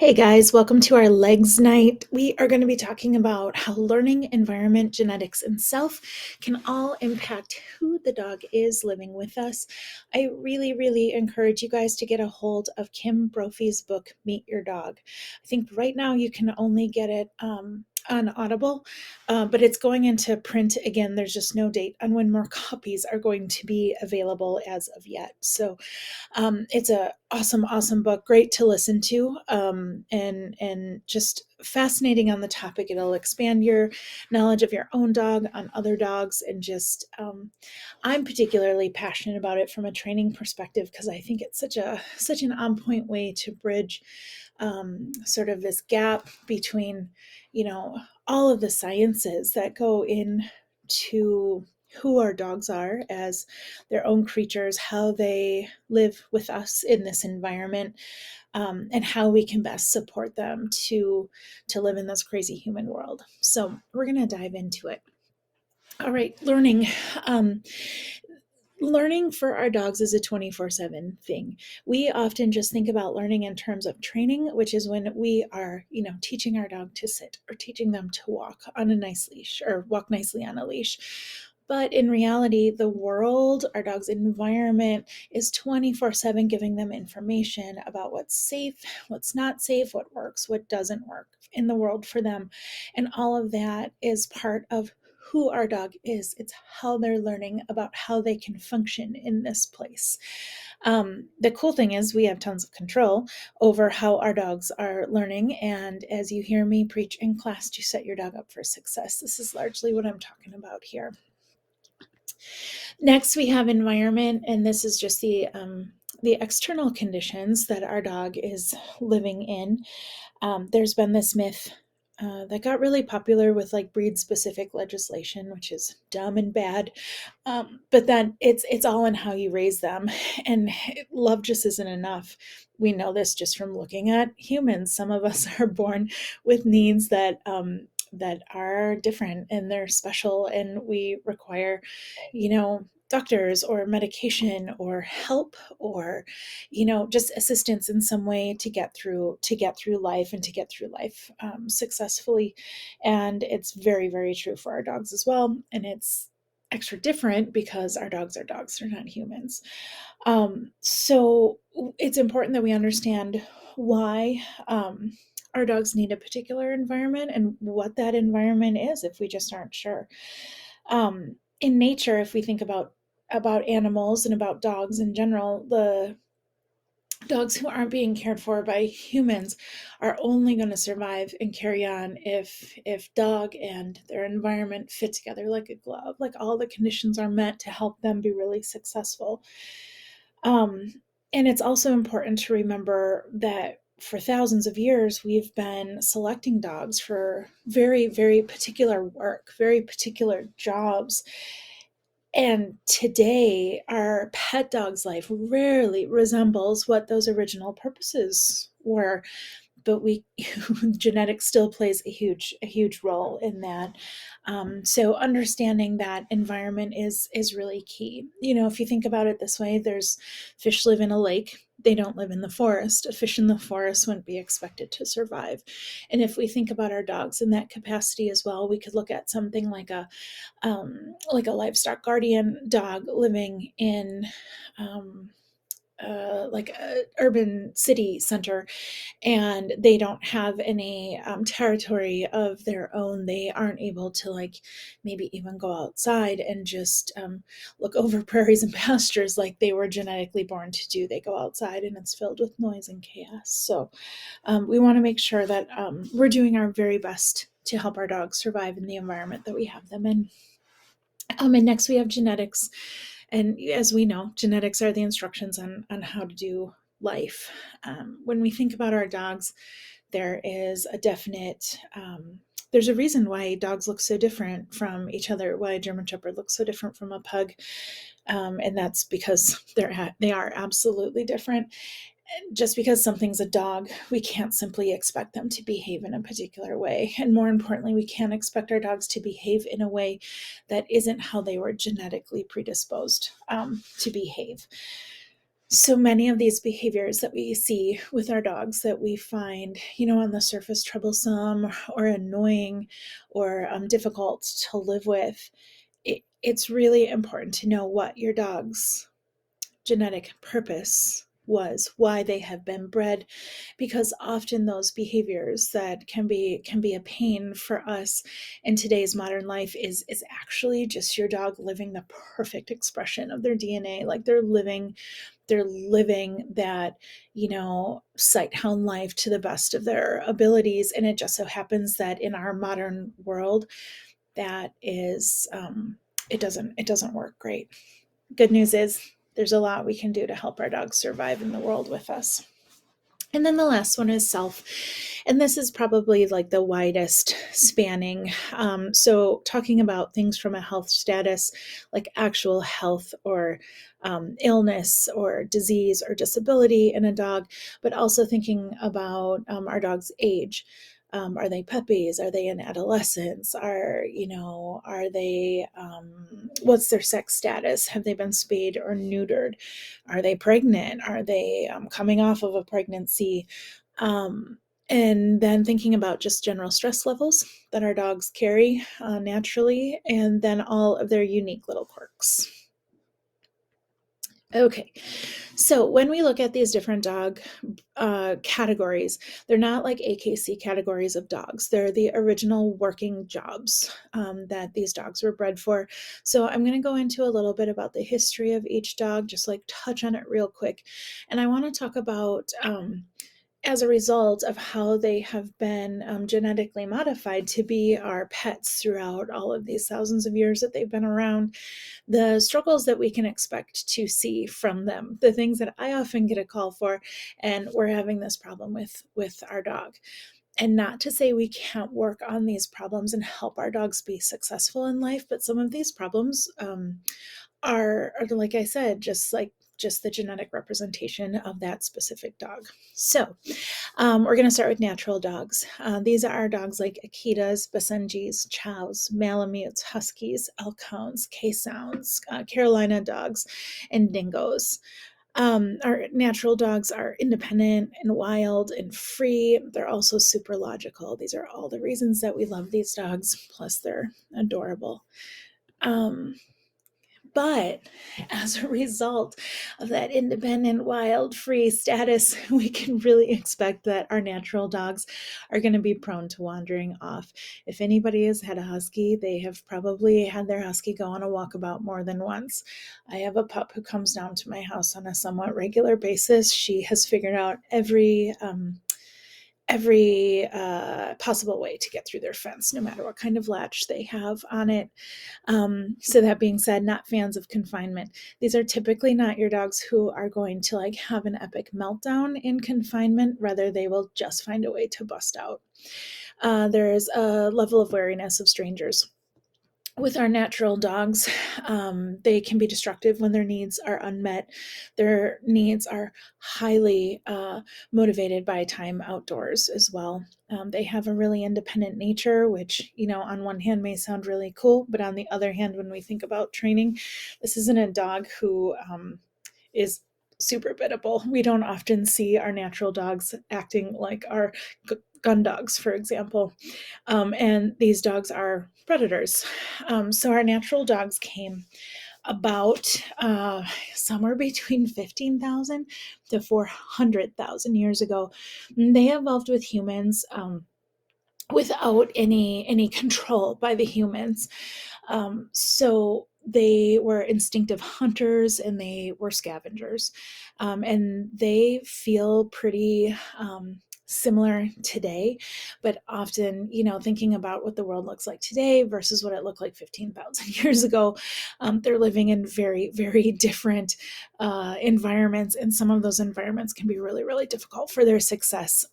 Hey guys, welcome to our legs night. We are going to be talking about how learning, environment, genetics, and self can all impact who the dog is living with us. I really encourage you guys to get a hold of Kim Brophy's book, Meet Your Dog. I think right now you can only get it on Audible, but it's going into print again. There's just no date on when more copies are going to be available as of yet. So it's a awesome book, great to listen to, and just fascinating on the topic. It'll expand your knowledge of your own dog on other dogs, and just I'm particularly passionate about it from a training perspective because I think it's such an on point way to bridge sort of this gap between all of the sciences that go into who our dogs are as their own creatures, how they live with us in this environment, and how we can best support them to live in this crazy human world. So we're going to dive into it. All right, learning. Um, Learning for our dogs is a 24/7 thing. We often just think about learning in terms of training, which is when we are, teaching our dog to sit or teaching them to walk on a nice leash or walk nicely on a leash. But in reality, the world, our dog's environment is 24/7 giving them information about what's safe, what's not safe, what works, what doesn't work in the world for them. And all of that is part of who our dog is. It's how they're learning about how they can function in this place. The cool thing is we have tons of control over how our dogs are learning. And as you hear me preach in class to set your dog up for success, this is largely what I'm talking about here. Next, we have environment, and this is just the external conditions that our dog is living in. There's been this myth that got really popular with like breed specific legislation, which is dumb and bad. But then it's all in how you raise them, and love just isn't enough. We know this just from looking at humans. Some of us are born with needs that are different and they're special, and we require, doctors or medication or help or just assistance in some way to get through life and to get through life successfully. And it's very true for our dogs as well, and it's extra different because our dogs are dogs, they're not humans. So it's important that we understand why our dogs need a particular environment and what that environment is if we just aren't sure. In nature, if we think about animals and about dogs in general, the dogs who aren't being cared for by humans are only going to survive and carry on if dog and their environment fit together like a glove, like all the conditions are meant to help them be really successful. um, and it's also important to remember that for thousands of years we've been selecting dogs for very particular work, very particular jobs. And today, our pet dog's life rarely resembles what those original purposes were. But we genetics still plays a huge role in that. So understanding that environment is really key. If you think about it this way, there's fish live in a lake, they don't live in the forest. A fish in the forest wouldn't be expected to survive. And if we think about our dogs in that capacity as well, we could look at something like a livestock guardian dog living in like a urban city center, and they don't have any territory of their own. They aren't able to like maybe even go outside and just look over prairies and pastures like they were genetically born to do. They go outside and it's filled with noise and chaos. So we want to make sure that we're doing our very best to help our dogs survive in the environment that we have them in. And next we have genetics. And as we know, genetics are the instructions on how to do life. When we think about our dogs, there is a definite, there's a reason why dogs look so different from each other, why a German Shepherd looks so different from a pug. And that's because they are absolutely different. Just because something's a dog, we can't simply expect them to behave in a particular way. And more importantly, we can't expect our dogs to behave in a way that isn't how they were genetically predisposed to behave. So many of these behaviors that we see with our dogs that we find, on the surface troublesome or annoying or difficult to live with, it's really important to know what your dog's genetic purpose was, why they have been bred, because often those behaviors that can be a pain for us in today's modern life is actually just your dog living the perfect expression of their DNA. Like they're living that, sighthound life to the best of their abilities. And it just so happens that in our modern world, that is it doesn't work great. Good news is there's a lot we can do to help our dogs survive in the world with us. And then the last one is self. And this is probably like the widest spanning. So, talking about things from a health status, like actual health or illness or disease or disability in a dog, but also thinking about our dog's age. Are they puppies? Are they in adolescence? Are they, what's their sex status? Have they been spayed or neutered? Are they pregnant? Are they coming off of a pregnancy? Um, and then thinking about just general stress levels that our dogs carry naturally, and then all of their unique little quirks. Okay, so when we look at these different dog categories, they're not like AKC categories of dogs. They're the original working jobs that these dogs were bred for. So I'm going to go into a little bit about the history of each dog, just like touch on it real quick. And I want to talk about as a result of how they have been genetically modified to be our pets throughout all of these thousands of years that they've been around, the struggles that we can expect to see from them, the things that I often get a call for, and we're having this problem with our dog. And not to say we can't work on these problems and help our dogs be successful in life, but some of these problems are, like I said, just the genetic representation of that specific dog. So we're going to start with natural dogs. These are dogs like Akitas, Basenjis, Chows, Malamutes, Huskies, Elkhounds, K-Sounds, Carolina dogs, and Dingoes. Our natural dogs are independent and wild and free. They're also super logical. These are all the reasons that we love these dogs, plus they're adorable. But as a result of that independent, wild, free status, we can really expect that our natural dogs are going to be prone to wandering off. If anybody has had a husky, they have probably had their husky go on a walkabout more than once. I have a pup who comes down to my house on a somewhat regular basis. She has figured out every possible way to get through their fence, no matter what kind of latch they have on it. So that being said, not fans of confinement. These are typically not your dogs who are going to like have an epic meltdown in confinement. Rather, they will just find a way to bust out. There's a level of wariness of strangers. With our natural dogs, they can be destructive when their needs are unmet. Their needs are highly motivated by time outdoors as well. They have a really independent nature, which, on one hand may sound really cool, but on the other hand, when we think about training, this isn't a dog who is super biddable. We don't often see our natural dogs acting like our gun dogs, for example. And these dogs are predators. So our natural dogs came about somewhere between 15,000 to 400,000 years ago. They evolved with humans without any control by the humans. So they were instinctive hunters and they were scavengers. And they feel pretty similar today, but often, thinking about what the world looks like today versus what it looked like 15,000 years ago, they're living in very, very different environments. And some of those environments can be really, really difficult for their success.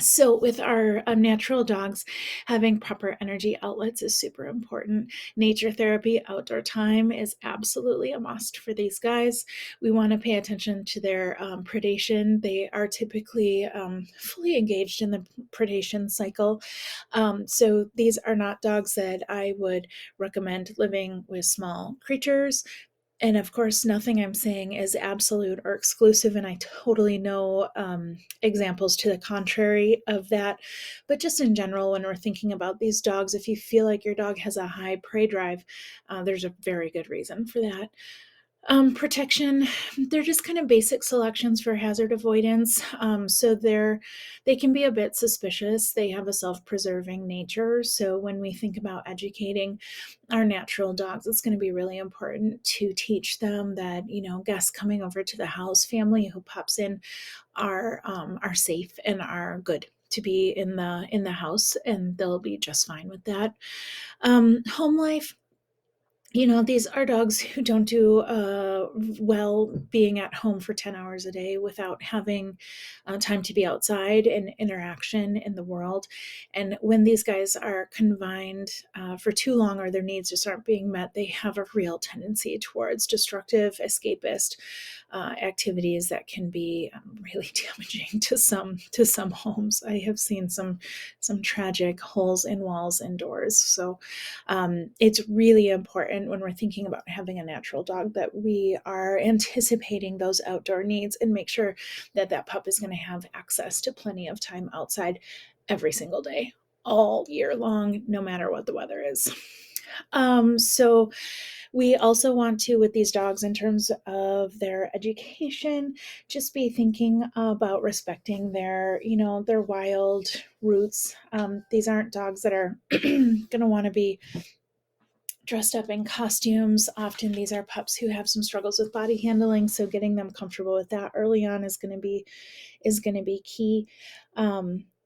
So, with our natural dogs, having proper energy outlets is super important. Nature therapy, outdoor time is absolutely a must for these guys. We want to pay attention to their predation. They are typically fully engaged in the predation cycle. So, these are not dogs that I would recommend living with small creatures. And of course, nothing I'm saying is absolute or exclusive, and I totally know examples to the contrary of that. But just in general, when we're thinking about these dogs, if you feel like your dog has a high prey drive, there's a very good reason for that. Protection, they're just kind of basic selections for hazard avoidance. So they can be a bit suspicious. They have a self-preserving nature. So when we think about educating our natural dogs, it's going to be really important to teach them that, guests coming over to the house, family who pops in are safe and are good to be in the house, and they'll be just fine with that. Home life, these are dogs who don't do well being at home for 10 hours a day without having time to be outside and interaction in the world. And when these guys are confined for too long, or their needs just aren't being met, they have a real tendency towards destructive, escapist activities that can be really damaging to some homes. I have seen some tragic holes in walls and doors. So it's really important when we're thinking about having a natural dog that we are anticipating those outdoor needs and make sure that that pup is going to have access to plenty of time outside every single day, all year long, no matter what the weather is. So we also want to, with these dogs, in terms of their education, just be thinking about respecting their wild roots. These aren't dogs that are going to want to be dressed up in costumes. Often these are pups who have some struggles with body handling, so getting them comfortable with that early on is going to be key.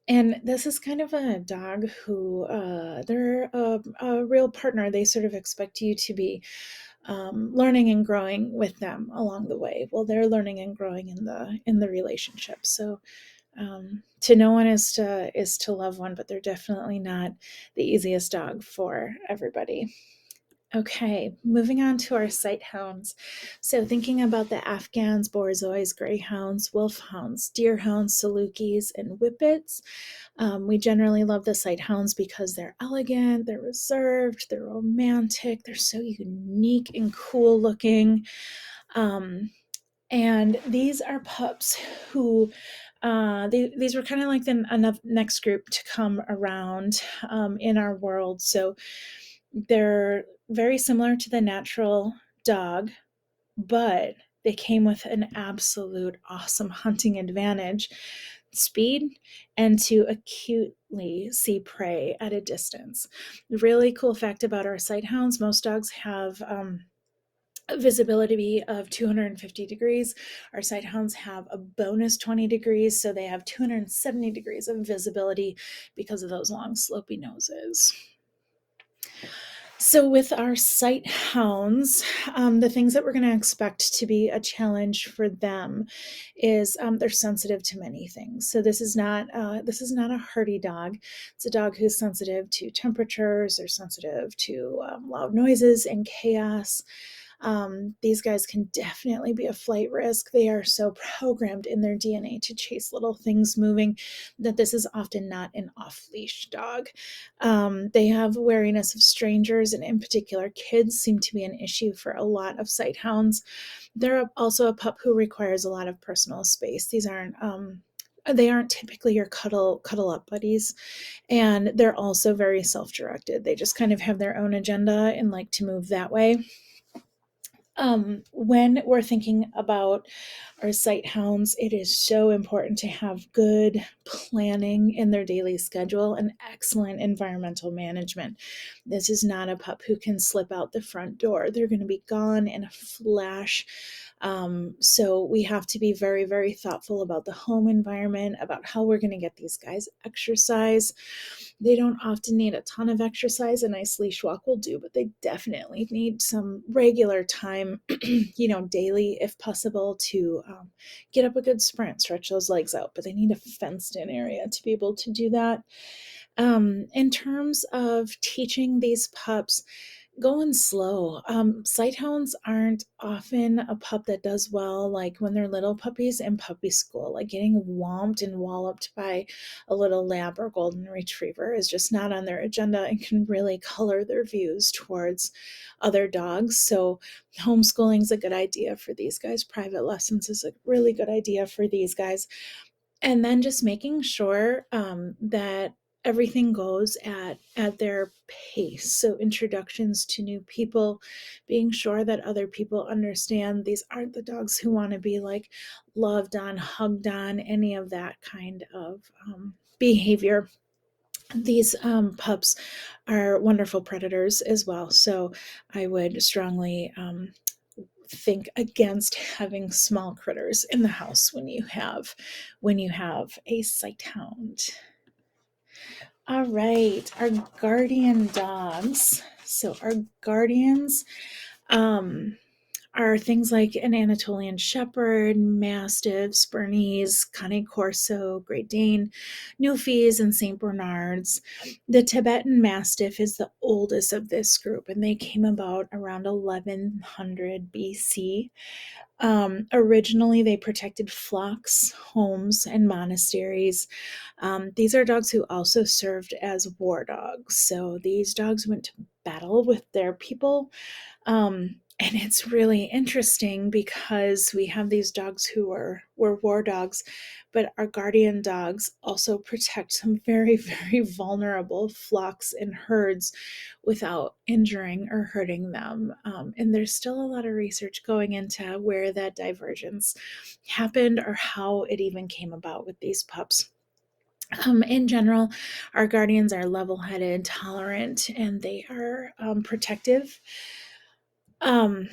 And this is kind of a dog who they're a real partner. They sort of expect you to be learning and growing with them along the way. Well, they're learning and growing in the relationship. So to know one is to love one, but they're definitely not the easiest dog for everybody. Okay, moving on to our sight hounds. So thinking about the Afghans, Borzois, Greyhounds, Wolfhounds, Deerhounds, Salukis, and Whippets. We generally love the sight hounds because they're elegant, they're reserved, they're romantic, they're so unique and cool looking. And these are pups who these were kind of like the next group to come around in our world. So they're very similar to the natural dog, but they came with an absolute awesome hunting advantage, speed, and to acutely see prey at a distance. The really cool fact about our sight hounds, most dogs have a visibility of 250 degrees. Our sight hounds have a bonus 20 degrees, so they have 270 degrees of visibility because of those long slopey noses. So with our sight hounds, the things that we're going to expect to be a challenge for them is they're sensitive to many things. So this is not a hardy dog. It's a dog who's sensitive to temperatures. They're sensitive to loud noises and chaos. These guys can definitely be a flight risk. They are so programmed in their DNA to chase little things moving that this is often not an off-leash dog. They have wariness of strangers, and in particular, kids seem to be an issue for a lot of sight hounds. They're also a pup who requires a lot of personal space. They aren't typically your cuddle up buddies, and they're also very self-directed. They just kind of have their own agenda and like to move that way. When we're thinking about our sight hounds, it is so important to have good planning in their daily schedule and excellent environmental management. This is not a pup who can slip out the front door. They're going to be gone in a flash. So we have to be very, very thoughtful about the home environment, about how we're going to get these guys exercise. They don't often need a ton of exercise. A nice leash walk will do, but they definitely need some regular time, daily if possible, to get up a good sprint, stretch those legs out. But they need a fenced in area to be able to do that. In terms of teaching these pups, Going slow. Sighthounds aren't often a pup that does well, like when they're little puppies in puppy school. Like getting whomped and walloped by a little lab or golden retriever is just not on their agenda and can really color their views towards other dogs. So, homeschooling is a good idea for these guys. Private lessons is a really good idea for these guys. And then just making sure that everything goes at their pace. So introductions to new people, being sure that other people understand these aren't the dogs who want to be like loved on, hugged on, any of that kind of behavior. These pups are wonderful predators as well. So I would strongly think against having small critters in the house when you have a sight hound. All right, our guardian dogs. So our guardians um are things like an Anatolian Shepherd, Mastiffs, Bernese, Cane Corso, Great Dane, Newfies, and St. Bernards. The Tibetan Mastiff is the oldest of this group, and they came about around 1100 BC. Originally, they protected flocks, homes, and monasteries. These are dogs who also served as war dogs. So these dogs went to battle with their people, and it's really interesting because we have these dogs who were war dogs, but our guardian dogs also protect some very, very vulnerable flocks and herds without injuring or hurting them. And there's still a lot of research going into where that divergence happened or how it even came about with these pups. In general, our guardians are level headed, tolerant, and they are protective. Um,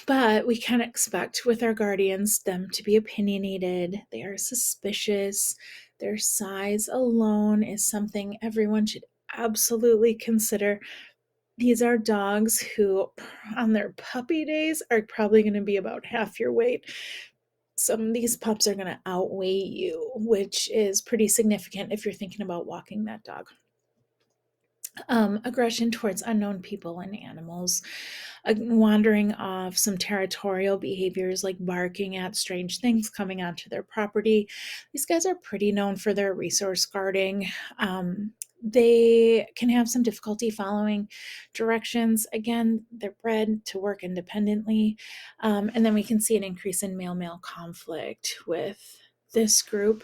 but we can expect with our guardians them to be opinionated, they are suspicious. Their size alone is something everyone should absolutely consider. These are dogs who, on their puppy days, are probably going to be about half your weight. Some of these pups are going to outweigh you, which is pretty significant if you're thinking about walking that dog. Aggression towards unknown people and animals, wandering off, some territorial behaviors like barking at strange things coming onto their property. These guys are pretty known for their resource guarding. They can have some difficulty following directions. Again, they're bred to work independently. And then we can see an increase in male male conflict with this group.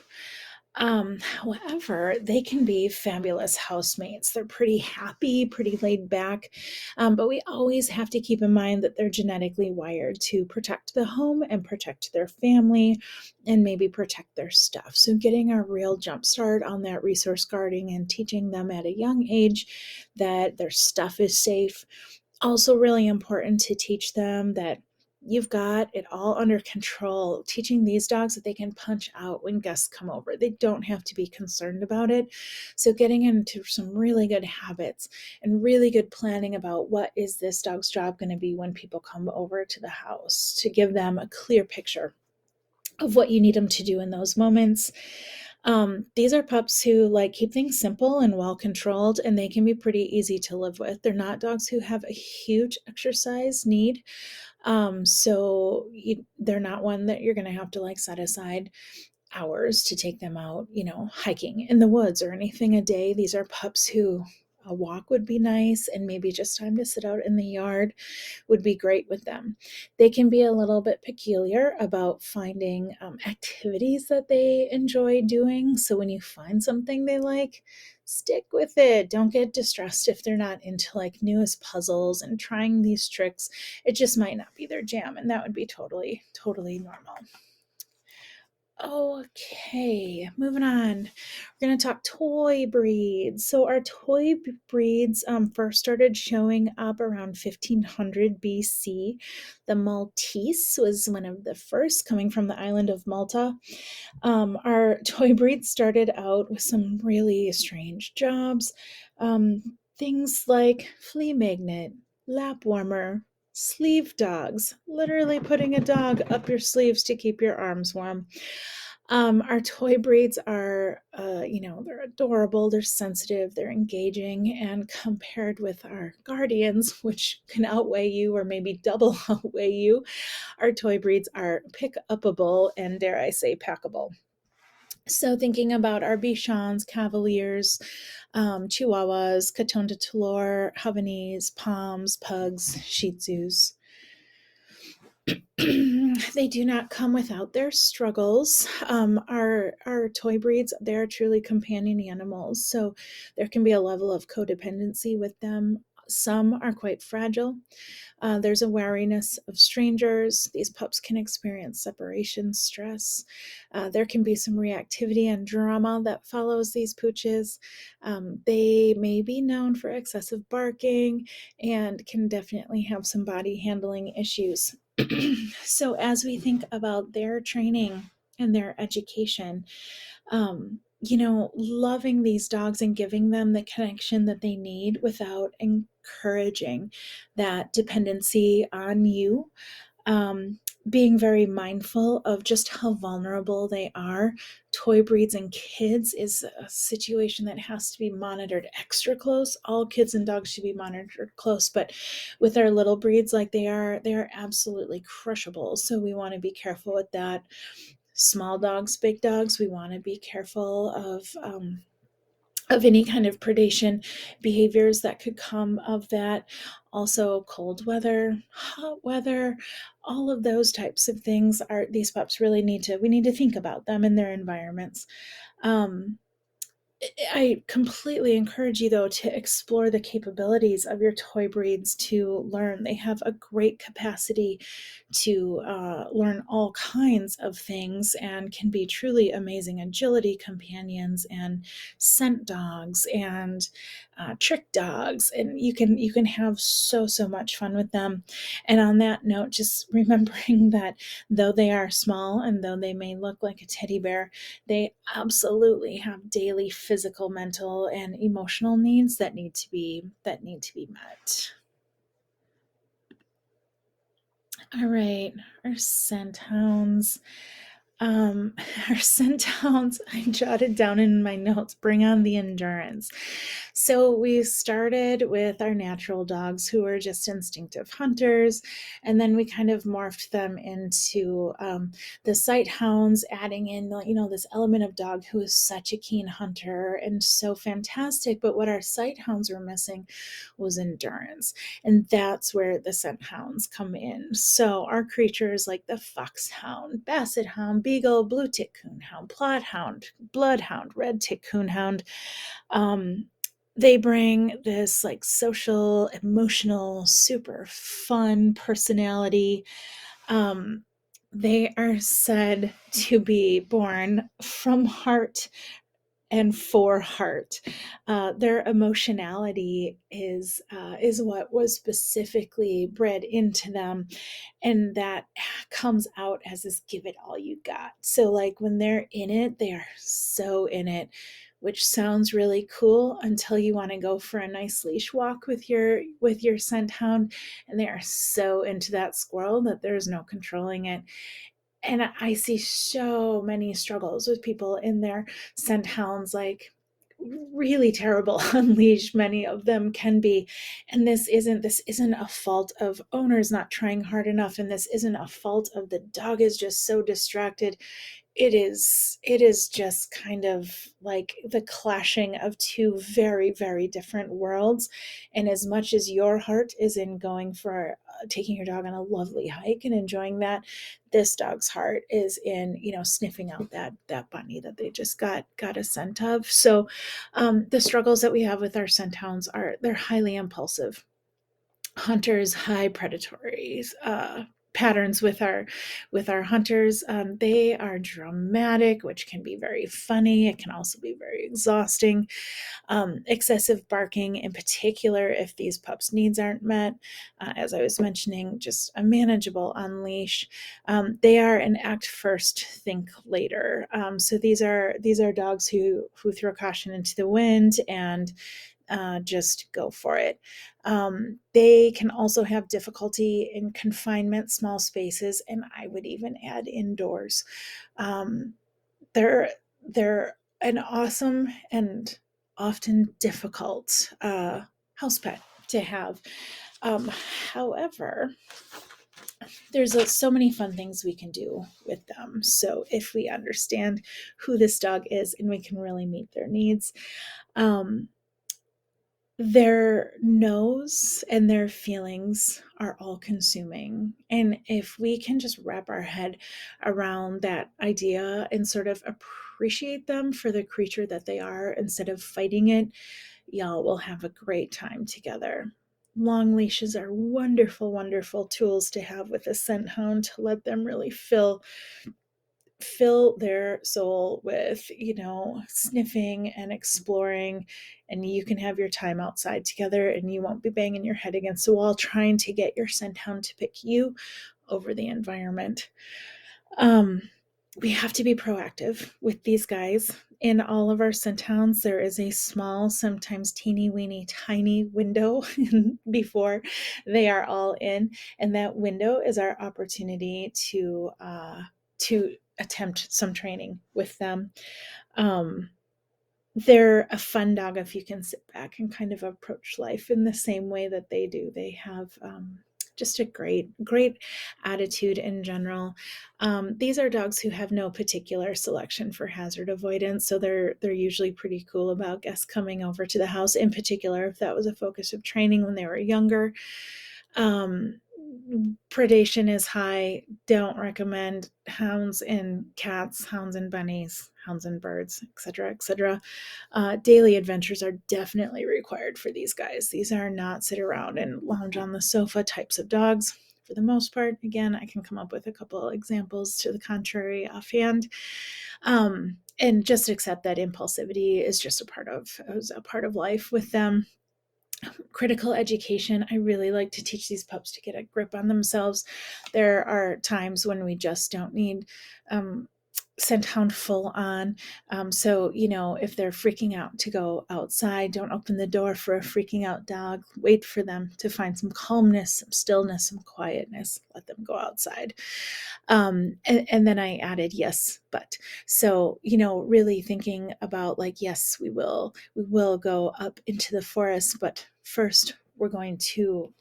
However, they can be fabulous housemates. They're pretty happy, pretty laid back, but we always have to keep in mind that they're genetically wired to protect the home and protect their family and maybe protect their stuff. So, getting a real jump start on that resource guarding and teaching them at a young age that their stuff is safe. Also, really important to teach them that you've got it all under control, teaching these dogs that they can punch out when guests come over. They don't have to be concerned about it. So getting into some really good habits and really good planning about what is this dog's job going to be when people come over to the house, to give them a clear picture of what you need them to do in those moments. These are pups who like keep things simple and well controlled, and they can be pretty easy to live with. They're not dogs who have a huge exercise need. They're not one that you're going to have to like set aside hours to take them out, hiking in the woods or anything a day. These are pups who a walk would be nice, and maybe just time to sit out in the yard would be great with them. They can be a little bit peculiar about finding activities that they enjoy doing. So when you find something they like, stick with it. Don't get distressed if they're not into like newest puzzles and trying these tricks. It just might not be their jam, and that would be totally, totally normal. Okay, moving on. We're going to talk toy breeds. So, our toy breeds first started showing up around 1500 BC. The Maltese was one of the first, coming from the island of Malta. Our toy breeds started out with some really strange jobs. Things like flea magnet, lap warmer, sleeve dogs, literally putting a dog up your sleeves to keep your arms warm. Our toy breeds are, they're adorable, they're sensitive, they're engaging, and compared with our guardians, which can outweigh you or maybe double outweigh you, our toy breeds are pick upable and, dare I say, packable. So, thinking about our Bichons, Cavaliers, Chihuahuas, Caton de Toulon, Havanese, Poms, Pugs, Shih Tzus, they do not come without their struggles. Our toy breeds, they're truly companion animals, so there can be a level of codependency with them. Some are quite fragile. There's a wariness of strangers. These pups can experience separation stress. There can be some reactivity and drama that follows these pooches. They may be known for excessive barking and can definitely have some body handling issues. So, as we think about their training and their education, loving these dogs and giving them the connection that they need without encouraging that dependency on you, um, being very mindful of just how vulnerable they are. Toy breeds and kids is a situation that has to be monitored extra close. All kids and dogs should be monitored close, but with our little breeds, like they are absolutely crushable. So we want to be careful with that. Small dogs, big dogs, we want to be careful of any kind of predation behaviors that could come of that. Also, cold weather, hot weather, all of those types of things are these pups really we need to think about them in their environments. Um, I completely encourage you, though, to explore the capabilities of your toy breeds to learn. They have a great capacity to learn all kinds of things and can be truly amazing agility companions and scent dogs and trick dogs, and you can have so much fun with them. And on that note, just remembering that though they are small and though they may look like a teddy bear, they absolutely have daily physical, mental, and emotional needs that need to be met. All right, our scent hounds. Um, our scent hounds, I jotted down in my notes, bring on the endurance. So we started with our natural dogs who were just instinctive hunters, and then we kind of morphed them into the sight hounds, adding in this element of dog who is such a keen hunter and so fantastic. But what our sight hounds were missing was endurance, and that's where the scent hounds come in. So our creatures like the foxhound, basset hound, beagle, blue tick coonhound, plot hound, bloodhound, red tick coonhound, they bring this like social, emotional, super fun personality. Um, they are said to be born from heart and for heart. Their emotionality is what was specifically bred into them, and that comes out as this give it all you got. So like when they're in it, they are so in it, which sounds really cool until you want to go for a nice leash walk with your scent hound, and they are so into that squirrel that there's no controlling it. And I see so many struggles with people in their scent hounds, like really terrible on leash. Many of them can be, and this isn't a fault of owners not trying hard enough, and this isn't a fault of the dog is just so distracted. It is just kind of like the clashing of two very very different worlds. And as much as your heart is in going for taking your dog on a lovely hike and enjoying that, this dog's heart is in sniffing out that bunny that they just got a scent of. So the struggles that we have with our scent hounds are they're highly impulsive hunters, high predatory patterns with our hunters. They are dramatic, which can be very funny. It can also be very exhausting. Excessive barking, in particular, if these pups' needs aren't met, as I was mentioning, just unmanageable on leash. They are an act first, think later. So these are dogs who throw caution into the wind and just go for it. They can also have difficulty in confinement, small spaces, and I would even add indoors. Um, they're they're an awesome and often difficult house pet to have. Um, However, there's so many fun things we can do with them. So if we understand who this dog is and we can really meet their needs, um, their nose and their feelings are all consuming. And if we can just wrap our head around that idea and sort of appreciate them for the creature that they are instead of fighting it, y'all will have a great time together. Long leashes are wonderful, wonderful tools to have with a scent hound to let them really fill their soul with, sniffing and exploring. And you can have your time outside together and you won't be banging your head against the wall trying to get your scent hound to pick you over the environment. Um, we have to be proactive with these guys. In all of our scent hounds, there is a small, sometimes teeny weeny tiny window before they are all in. And that window is our opportunity to attempt some training with them. They're a fun dog if you can sit back and kind of approach life in the same way that they do. They have just a great attitude in general. These are dogs who have no particular selection for hazard avoidance, so they're usually pretty cool about guests coming over to the house. In particular, if that was a focus of training when they were younger. Predation is high. Don't recommend hounds and cats, hounds and bunnies, hounds and birds, etc., etc. Daily adventures are definitely required for these guys. These are not sit around and lounge on the sofa types of dogs. For the most part, again, I can come up with a couple examples to the contrary offhand. And just accept that impulsivity is just a part of life with them. Critical education. I really like to teach these pups to get a grip on themselves. There are times when we just don't need scent hound full on. So, if they're freaking out to go outside, don't open the door for a freaking out dog. Wait for them to find some calmness, some stillness, some quietness. Let them go outside. And then I added yes, but. So, really thinking about like, yes, we will go up into the forest, but first we're going to,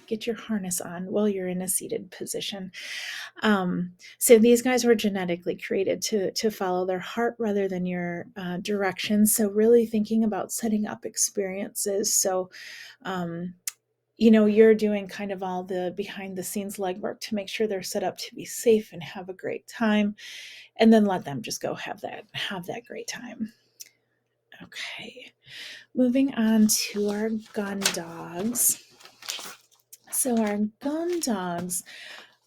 get your harness on while you're in a seated position. So these guys were genetically created to follow their heart rather than your direction. So really thinking about setting up experiences. So, you're doing kind of all the behind the scenes legwork to make sure they're set up to be safe and have a great time, and then let them just go have that great time. Okay, moving on to our gun dogs. So our gun dogs,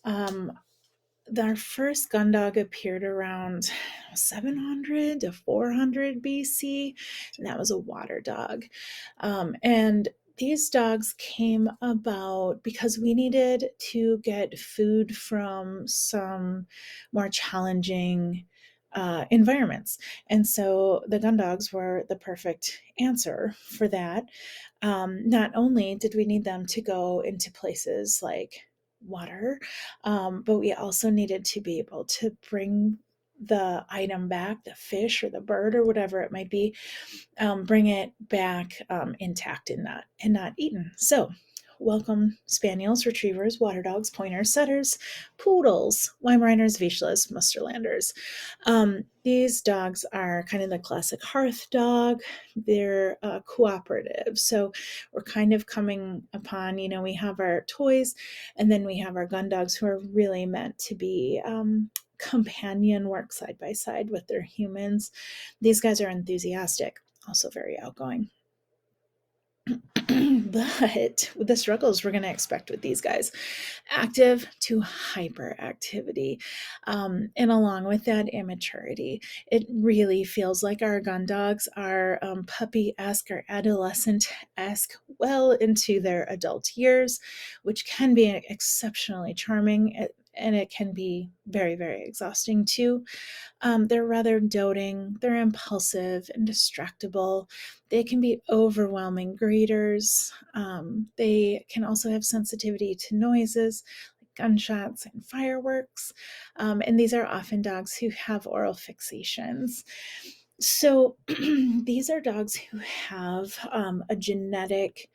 our first gun dog appeared around 700 to 400 BC, and that was a water dog. And these dogs came about because we needed to get food from some more challenging environments. And so the gun dogs were the perfect answer for that. Not only did we need them to go into places like water, but we also needed to be able to bring the item back, the fish or the bird or whatever it might be, bring it back intact and not eaten. So welcome spaniels, retrievers, water dogs, pointers, setters, poodles, Weimaraners, Vizslas, Musterlanders. These dogs are kind of the classic hearth dog. They're cooperative. So we're kind of coming upon, we have our toys and then we have our gun dogs who are really meant to be companion, work side by side with their humans. These guys are enthusiastic, also very outgoing. But with the struggles we're going to expect with these guys, active to hyperactivity, and along with that, immaturity. It really feels like our gun dogs are puppy-esque or adolescent-esque well into their adult years, which can be exceptionally charming, and it can be very, very exhausting too. They're rather doting, they're impulsive and distractible. They can be overwhelming greeters. They can also have sensitivity to noises, like gunshots and fireworks. And these are often dogs who have oral fixations. So these are dogs who have a genetic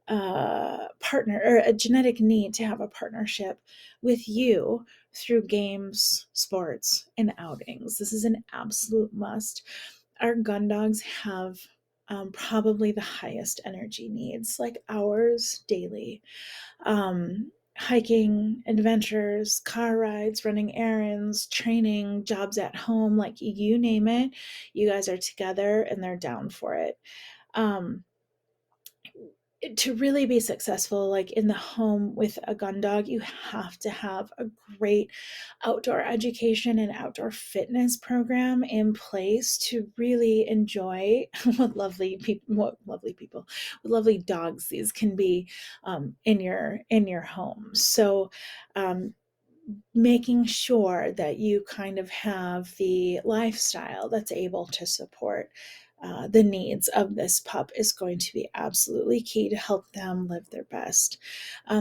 partner, or a genetic need to have a partnership with you through games, sports, and outings. This is an absolute must. Our gun dogs have probably the highest energy needs, like hours daily. Hiking, adventures, car rides, running errands, training, jobs at home, like you name it, you guys are together and they're down for it. Um, to really be successful, like in the home with a gun dog, you have to have a great outdoor education and outdoor fitness program in place to really enjoy what lovely dogs these can be in your home. So making sure that you kind of have the lifestyle that's able to support the needs of this pup is going to be absolutely key to help them live their best.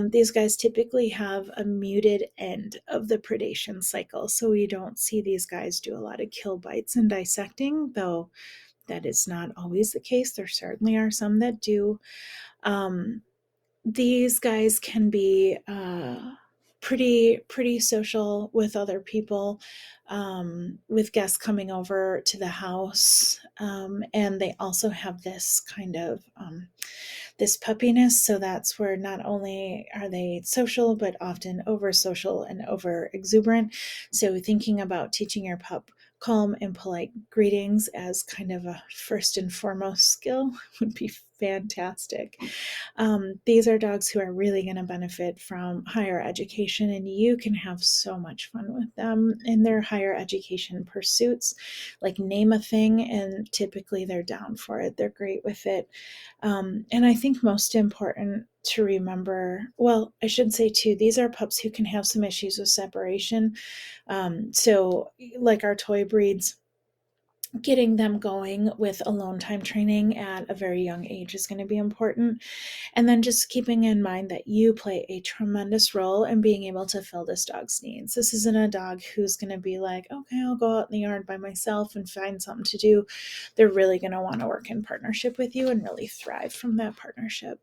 These guys typically have a muted end of the predation cycle, so we don't see these guys do a lot of kill bites and dissecting, though that is not always the case. There certainly are some that do. These guys can be pretty social with other people, with guests coming over to the house, and they also have this kind of this puppiness. So that's where not only are they social, but often over social and over exuberant. So thinking about teaching your pup calm and polite greetings as kind of a first and foremost skill would be fantastic. These are dogs who are really going to benefit from higher education, and you can have so much fun with them in their higher education pursuits. Like, name a thing, and typically they're down for it. They're great with it. And I think most important to remember, well, I should say too, these are pups who can have some issues with separation. So, like our toy breeds, getting them going with alone time training at a very young age is going to be important. And then just keeping in mind that you play a tremendous role in being able to fill this dog's needs. This isn't a dog who's going to be like, okay, I'll go out in the yard by myself and find something to do. They're really going to want to work in partnership with you and really thrive from that partnership.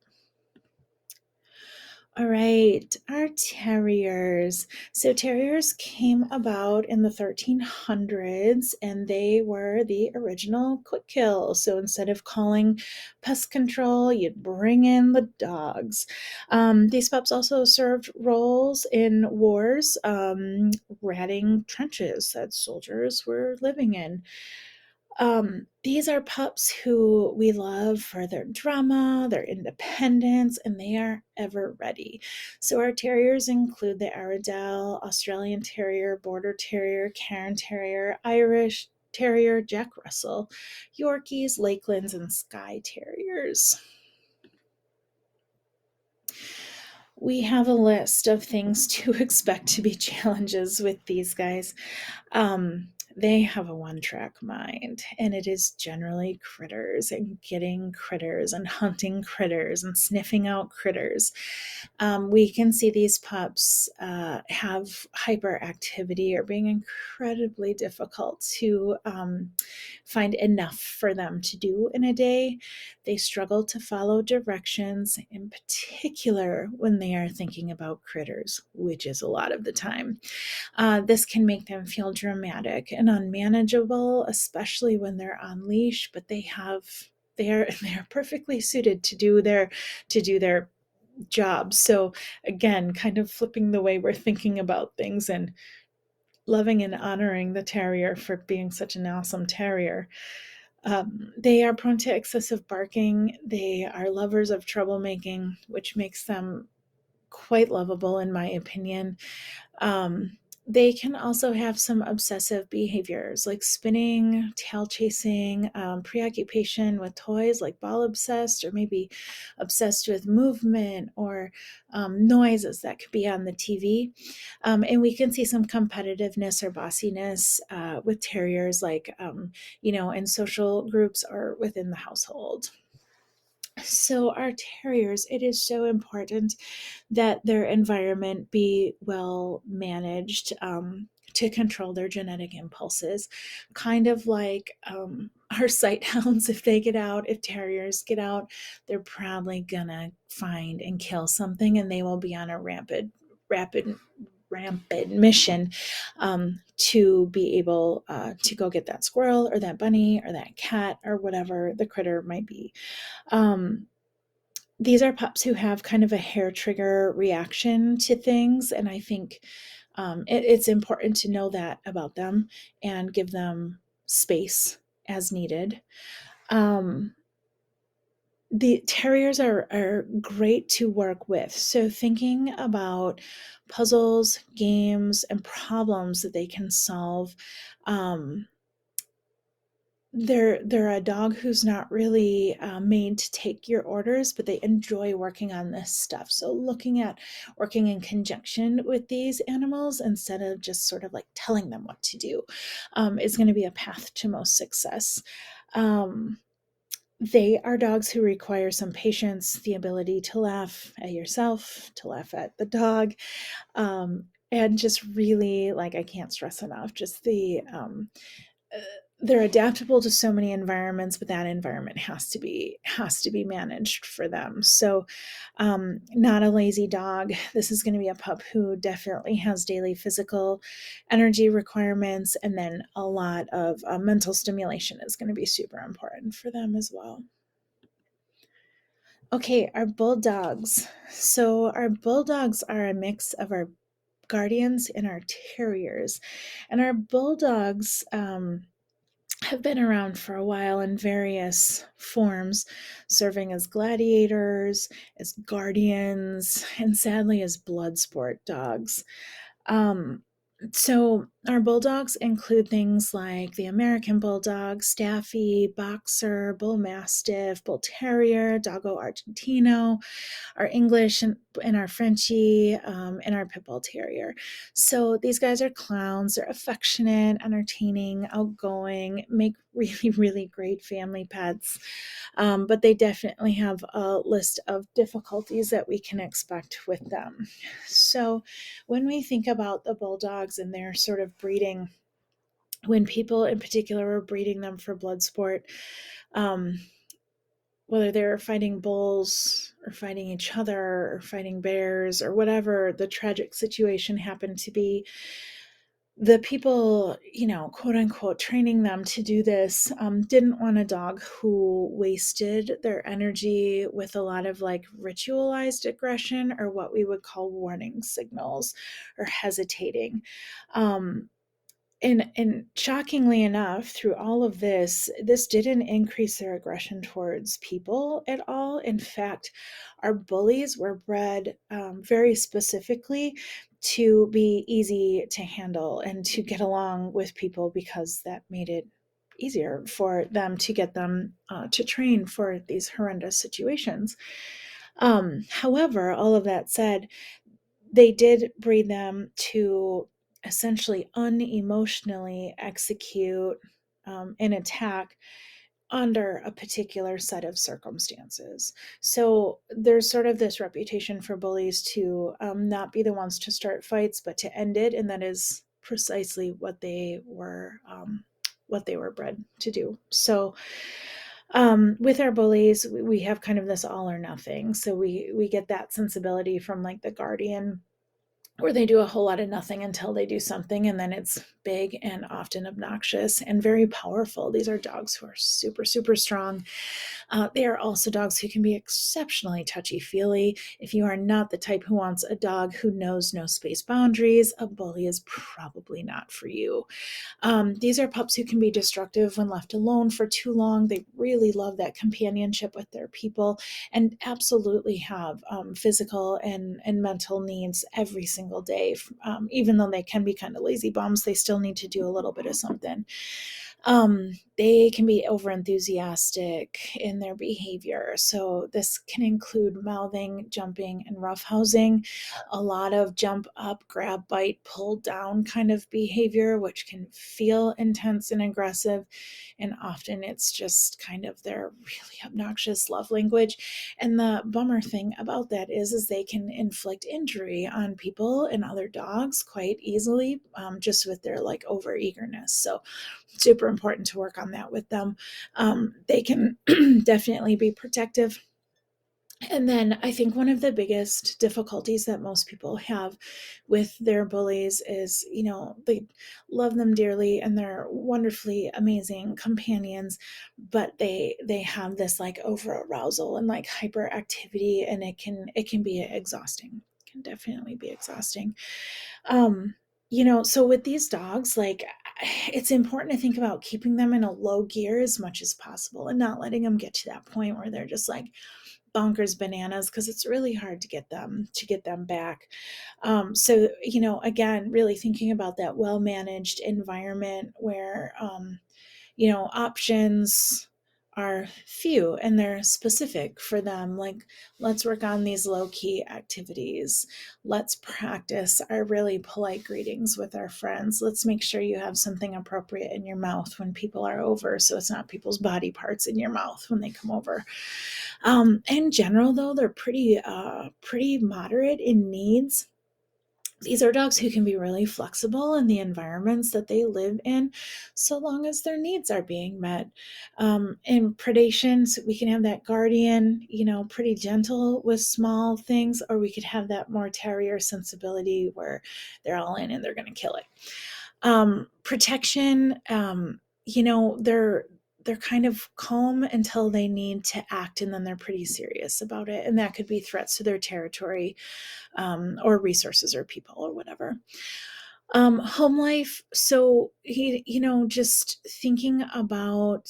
All right, our terriers. So terriers came about in the 1300s, and they were the original quick kill. So instead of calling pest control, you'd bring in the dogs. These pups also served roles in wars, ratting trenches that soldiers were living in. These are pups who we love for their drama, their independence, and they are ever ready. So our terriers include the Airedale, Australian Terrier, Border Terrier, Cairn Terrier, Irish Terrier, Jack Russell, Yorkies, Lakelands, and Skye Terriers. We have a list of things to expect to be challenges with these guys. They have a one-track mind, and it is generally critters and getting critters and hunting critters and sniffing out critters. We can see these pups have hyperactivity or being incredibly difficult to find enough for them to do in a day. They struggle to follow directions, in particular when they are thinking about critters, which is a lot of the time. This can make them feel dramatic and unmanageable, especially when they're on leash, but they're perfectly suited to do their job. So again, kind of flipping the way we're thinking about things and loving and honoring the terrier for being such an awesome terrier. They are prone to excessive barking. They are lovers of troublemaking, which makes them quite lovable, in my opinion. They can also have some obsessive behaviors like spinning, tail chasing, preoccupation with toys like ball obsessed, or maybe obsessed with movement or noises that could be on the TV. And we can see some competitiveness or bossiness with terriers, like, in social groups or within the household. So, our terriers, it is so important that their environment be well managed, to control their genetic impulses. Kind of like our sight hounds, if they get out, if terriers get out, they're probably gonna find and kill something, and they will be on a rapid, rampant mission, to be able to go get that squirrel or that bunny or that cat or whatever the critter might be. Um, these are pups who have kind of a hair trigger reaction to things, and I think it's important to know that about them and give them space as needed. Um, the terriers are great to work with. So thinking about puzzles, games, and problems that they can solve. Um, they're a dog who's not really made to take your orders, but they enjoy working on this stuff. So looking at working in conjunction with these animals instead of just sort of like telling them what to do, is going to be a path to most success. Um, they are dogs who require some patience, the ability to laugh at yourself, to laugh at the dog, and just really, like, I can't stress enough, just uh, they're adaptable to so many environments, but that environment has to be managed for them. So, not a lazy dog. This is going to be a pup who definitely has daily physical energy requirements, and then a lot of mental stimulation is going to be super important for them as well. Okay, our bulldogs. So our bulldogs are a mix of our guardians and our terriers, and our bulldogs have been around for a while in various forms, serving as gladiators, as guardians, and sadly as blood sport dogs. Um, so our bulldogs include things like the American Bulldog, Staffy, Boxer, Bull Mastiff, Bull Terrier, Doggo Argentino, our English and our Frenchie, and our Pit Bull Terrier. So these guys are clowns. They're affectionate, entertaining, outgoing, make really, really great family pets. But they definitely have a list of difficulties that we can expect with them. So when we think about the bulldogs and their sort of breeding, when people in particular are breeding them for blood sport, um, whether they're fighting bulls or fighting each other or fighting bears or whatever the tragic situation happened to be, the people, quote unquote, training them to do this didn't want a dog who wasted their energy with a lot of like ritualized aggression or what we would call warning signals or hesitating. Um, and shockingly enough, through all of this didn't increase their aggression towards people at all. In fact, our bullies were bred very specifically to be easy to handle and to get along with people because that made it easier for them to get them to train for these horrendous situations. However, all of that said, they did breed them to essentially unemotionally execute an attack under a particular set of circumstances. So there's sort of this reputation for bullies to not be the ones to start fights, but to end it, and that is precisely what they were bred to do. So with our bullies, we have kind of this all or nothing. So we get that sensibility from like the guardian, where they do a whole lot of nothing until they do something, and then it's big and often obnoxious and very powerful. These are dogs who are super, super strong. They are also dogs who can be exceptionally touchy-feely. If you are not the type who wants a dog who knows no space boundaries, a bully is probably not for you. These are pups who can be destructive when left alone for too long. They really love that companionship with their people and absolutely have physical and mental needs every single day. Even though they can be kind of lazy bums, they still need to do a little bit of something. They can be overenthusiastic in their behavior. So this can include mouthing, jumping, and roughhousing. A lot of jump up, grab, bite, pull down kind of behavior, which can feel intense and aggressive. And often it's just kind of their really obnoxious love language. And the bummer thing about that is they can inflict injury on people and other dogs quite easily, just with their like over eagerness. So super important to work on that with them. They can definitely be protective. And then I think one of the biggest difficulties that most people have with their bullies is, they love them dearly and they're wonderfully amazing companions, but they have this like over arousal and like hyperactivity, and it can be exhausting. It can definitely be exhausting. Um, so with these dogs, like, it's important to think about keeping them in a low gear as much as possible and not letting them get to that point where they're just like bonkers bananas, because it's really hard to get them back. So again, really thinking about that well managed environment where options are few and they're specific for them. Like, let's work on these low key activities. Let's practice our really polite greetings with our friends. Let's make sure you have something appropriate in your mouth when people are over, so it's not people's body parts in your mouth when they come over. In general, though, they're pretty moderate in needs. These are dogs who can be really flexible in the environments that they live in, so long as their needs are being met. In predations, we can have that guardian, pretty gentle with small things, or we could have that more terrier sensibility where they're all in and they're going to kill it. Protection, they're kind of calm until they need to act, and then they're pretty serious about it, and that could be threats to their territory, or resources or people or whatever. Home life. So just thinking about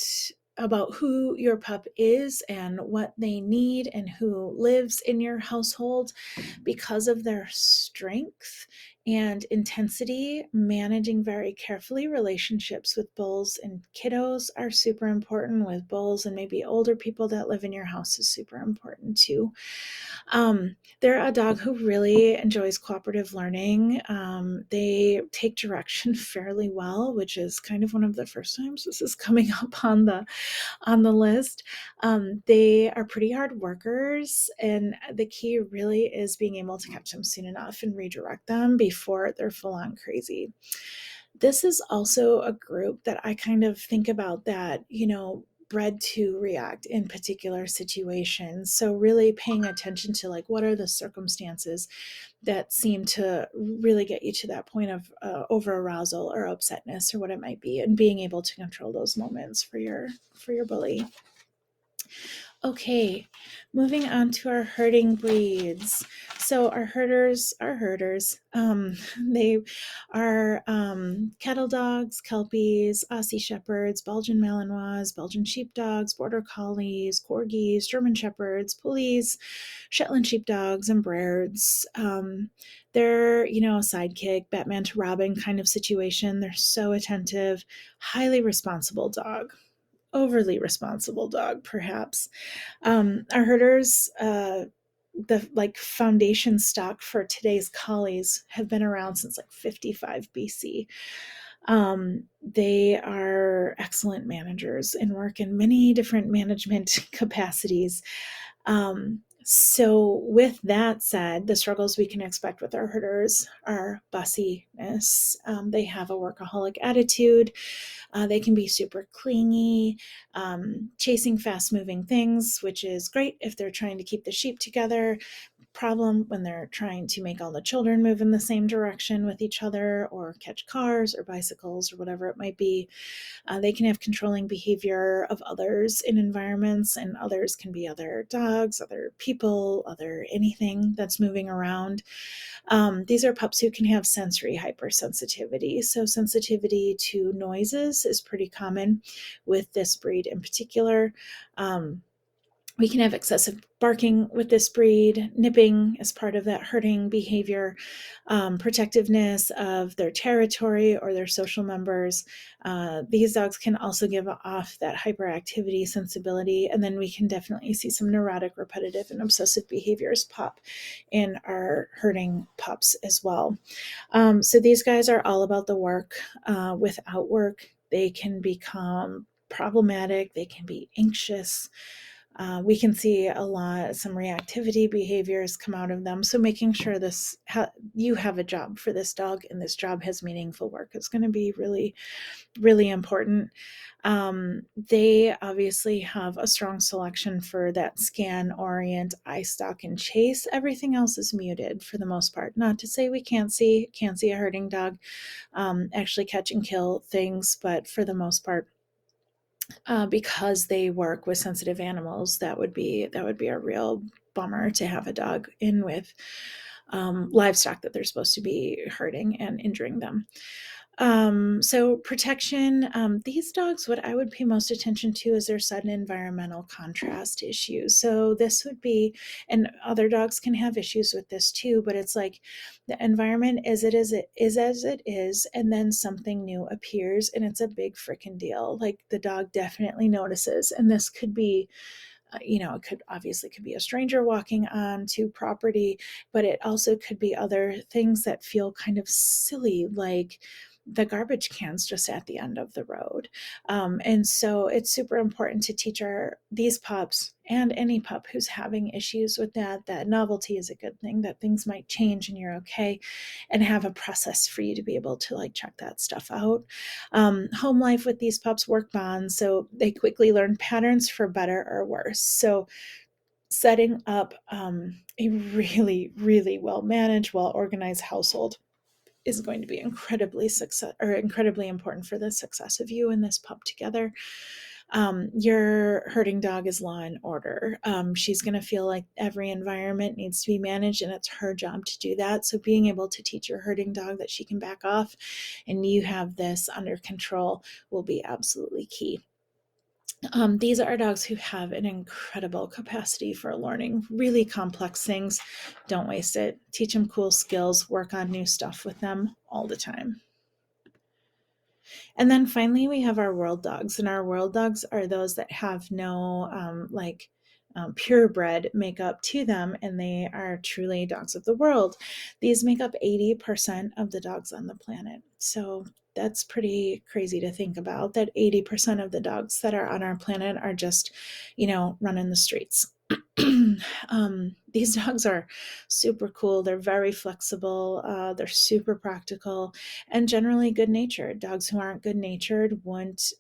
who your pup is and what they need and who lives in your household. Because of their strength and intensity, managing very carefully relationships with bulls and kiddos are super important. With bulls and maybe older people that live in your house is super important too. They're a dog who really enjoys cooperative learning. They take direction fairly well, which is kind of one of the first times this is coming up on the list. They are pretty hard workers, and the key really is being able to catch them soon enough and redirect them before they're full on crazy. This is also a group that I kind of think about that, bred to react in particular situations. So really paying attention to like what are the circumstances that seem to really get you to that point of over arousal or upsetness or what it might be, and being able to control those moments for your bully. Okay, moving on to our herding breeds. So our herders are herders. They are cattle dogs, Kelpies, Aussie Shepherds, Belgian Malinois, Belgian Sheepdogs, Border Collies, Corgis, German Shepherds, Pulleys, Shetland Sheepdogs, and Breards. They're, a sidekick, Batman to Robin kind of situation. They're so attentive, highly responsible dog. Overly responsible dog, perhaps. Our herders, the like foundation stock for today's collies, have been around since like 55 BC. They are excellent managers and work in many different management capacities. So with that said, the struggles we can expect with our herders are fussiness. They have a workaholic attitude. They can be super clingy, chasing fast moving things, which is great if they're trying to keep the sheep together. Problem when they're trying to make all the children move in the same direction with each other, or catch cars or bicycles or whatever it might be. They can have controlling behavior of others in environments, and others can be other dogs, other people, other anything that's moving around. These are pups who can have sensory hypersensitivity. So sensitivity to noises is pretty common with this breed in particular. We can have excessive barking with this breed, nipping as part of that herding behavior, protectiveness of their territory or their social members. These dogs can also give off that hyperactivity sensibility, and then we can definitely see some neurotic, repetitive, and obsessive behaviors pop in our herding pups as well. So these guys are all about the work. Without work, they can become problematic, they can be anxious. We can see some reactivity behaviors come out of them. So making sure you have a job for this dog and this job has meaningful work is going to be really, really important. They obviously have a strong selection for that scan, orient, eye stalk, and chase. Everything else is muted for the most part. Not to say we can't see a herding dog actually catch and kill things, but for the most part, because they work with sensitive animals, that would be a real bummer to have a dog in with livestock that they're supposed to be hurting and injuring them. So protection, these dogs, what I would pay most attention to is their sudden environmental contrast issues. So this would be, and other dogs can have issues with this too, but it's like the environment is as it is, and then something new appears and it's a big freaking deal. Like the dog definitely notices, and this could be it could be a stranger walking onto property, but it also could be other things that feel kind of silly, like the garbage cans just at the end of the road. And so it's super important to teach these pups and any pup who's having issues with that novelty is a good thing, that things might change and you're okay, and have a process for you to be able to like check that stuff out. Home life with these pups work bonds, so they quickly learn patterns for better or worse. So setting up a really, really well managed, well organized household is going to be incredibly important for the success of you and this pup together. Your herding dog is law and order. She's going to feel like every environment needs to be managed, and it's her job to do that. So being able to teach your herding dog that she can back off and you have this under control will be absolutely key. These are dogs who have an incredible capacity for learning really complex things. Don't waste it. Teach them cool skills, work on new stuff with them all the time. And then finally, we have our world dogs, and our world dogs are those that have no purebred makeup to them, and they are truly dogs of the world. These make up 80% of the dogs on the planet. So that's pretty crazy to think about, that 80% of the dogs that are on our planet are just, running the streets. These dogs are super cool. They're very flexible. They're super practical and generally good natured. Dogs who aren't good natured won't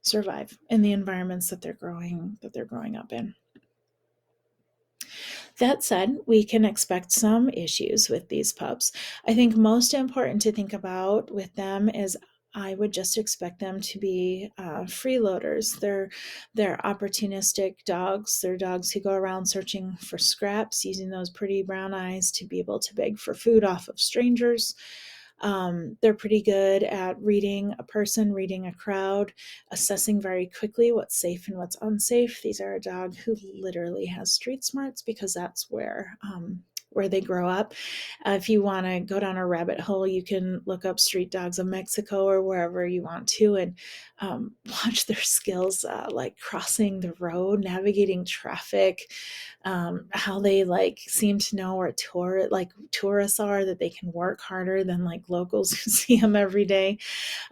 survive in the environments that they're growing up in. That said, we can expect some issues with these pups. I think most important to think about with them is I would just expect them to be freeloaders. They're opportunistic dogs. They're dogs who go around searching for scraps, using those pretty brown eyes to be able to beg for food off of strangers. They're pretty good at reading a person, reading a crowd, assessing very quickly what's safe and what's unsafe. These are a dog who literally has street smarts because that's where they grow up. If you want to go down a rabbit hole, you can look up street dogs of Mexico or wherever you want to, and watch their skills, like crossing the road, navigating traffic, how they like seem to know where tourists are, that they can work harder than like locals who see them every day.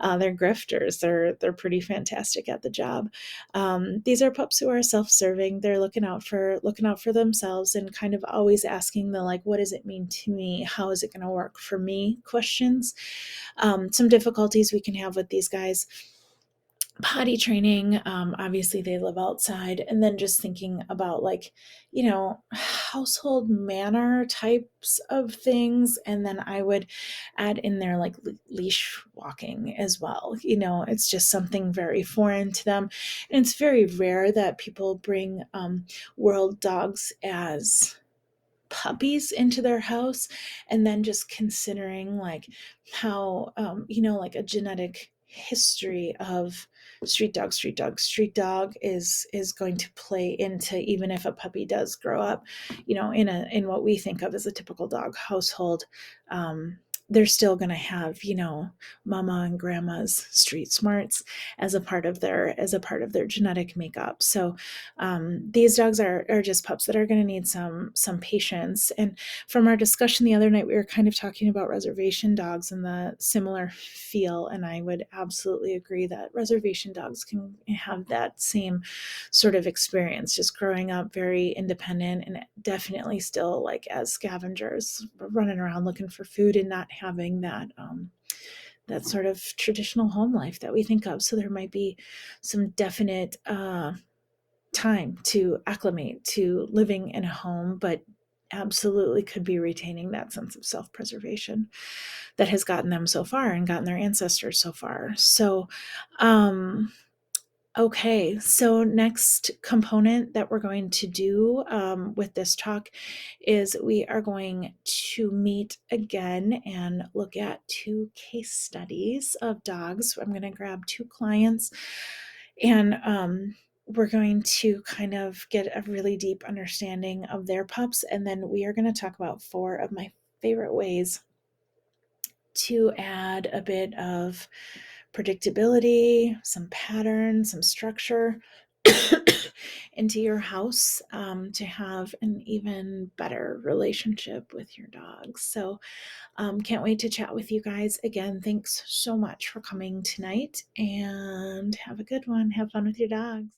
They're grifters. They're pretty fantastic at the job. These are pups who are self-serving. They're looking out for themselves and kind of always asking the like, what does it mean to me? How is it going to work for me? Questions. Some difficulties we can have with these guys: potty training. Obviously they live outside, and then just thinking about like, household manner types of things. And then I would add in there like leash walking as well. It's just something very foreign to them, and it's very rare that people bring world dogs as puppies into their house, and then just considering like how like a genetic history of street dog, street dog, street dog is going to play into, even if a puppy does grow up, in what we think of as a typical dog household. They're still going to have, mama and grandma's street smarts as a part of their genetic makeup. So these dogs are just pups that are going to need some patience. And from our discussion the other night, we were kind of talking about reservation dogs and the similar feel, and I would absolutely agree that reservation dogs can have that same sort of experience, just growing up very independent and definitely still like as scavengers running around looking for food and not having that sort of traditional home life that we think of. So there might be some definite time to acclimate to living in a home, but absolutely could be retaining that sense of self-preservation that has gotten them so far and gotten their ancestors so far. So okay, so next component that we're going to do with this talk is we are going to meet again and look at 2 case studies of dogs. I'm going to grab 2 clients, and we're going to kind of get a really deep understanding of their pups, and then we are going to talk about 4 of my favorite ways to add a bit of predictability, some pattern, some structure into your house to have an even better relationship with your dogs. So, can't wait to chat with you guys again. Thanks so much for coming tonight, and have a good one. Have fun with your dogs.